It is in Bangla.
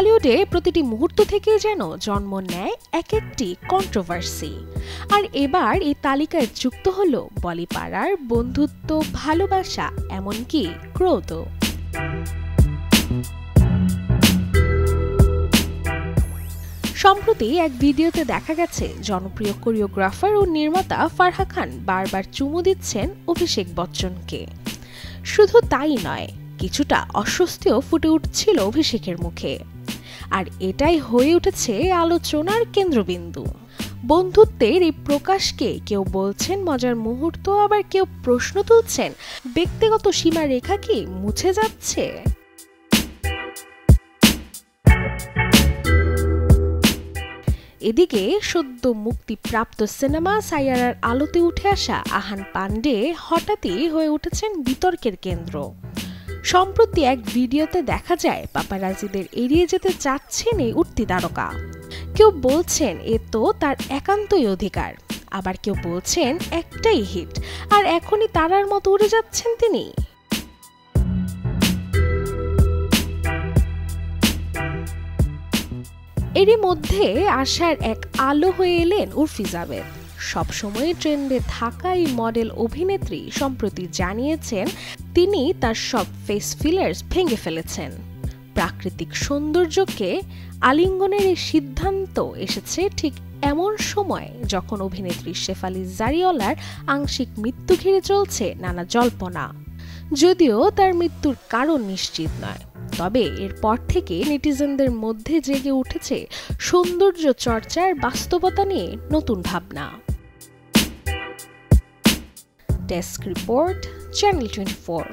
বলিউডে প্রতিটি মুহূর্ত থেকে যেন জন্ম নেয় এক একটি কন্ট্রোভার্সি। আর এবার এই তালিকায় যুক্ত হলো বলিপাড়ার বন্ধুত্ব, ভালোবাসা, এমনকি ক্রোধও। সম্প্রতি এক ভিডিওতে দেখা গেছে জনপ্রিয় কোরিওগ্রাফার ও নির্মাতা ফারহা খান বারবার চুমু দিচ্ছেন অভিষেক বচ্চনকে। শুধু তাই নয়, কিছুটা অস্বস্তিও ফুটে উঠছিল অভিষেকের মুখে। আর এটাই হয়ে উঠেছে আলোচনার কেন্দ্রবিন্দু। বন্ধুত্বের এই প্রকাশকে কেউ বলছেন মজার মুহূর্ত, আবার কেউ প্রশ্ন তুলছেন ব্যক্তিগত সীমারেখা কি মুছে যাচ্ছে। এদিকে সদ্য মুক্তিপ্রাপ্ত সিনেমা সাইয়ারার আলোতে উঠে আসা আহান পান্ডে হঠাৎই হয়ে উঠেছেন বিতর্কের কেন্দ্র। সম্প্রতি এক ভিডিওতে দেখা যায় পাপারাজিদের এড়িয়ে যেতে চাচ্ছেন এই উঠতি তারকা। কেউ বলছেন এ তো তার একান্তই অধিকার, আবার কেউ বলছেন একটাই হিট আর এখনই তারার মতো উড়ে যাচ্ছেন তিনি। এরই মধ্যে আশার এক আলো হয়ে এলেন উর্ফি জাবেদ। সবসময় ট্রেন্ডে থাকা এই মডেল অভিনেত্রী সম্প্রতি জানিয়েছেন তিনি তার সব ফেস ফিলার্স ভেঙে ফেলেছেন। প্রাকৃতিক সৌন্দর্যকে আলিঙ্গনের এই সিদ্ধান্ত এসেছে ঠিক এমন সময় যখন অভিনেত্রী শেফালি জারিওয়ালার আংশিক মৃত্যু ঘিরে চলছে নানা জল্পনা। যদিও তার মৃত্যুর কারণ নিশ্চিত নয়, তবে এরপর থেকে নেটিজেনদের মধ্যে জেগে উঠেছে সৌন্দর্য চর্চার বাস্তবতা নিয়ে নতুন ভাবনা। Desk report, channel 24।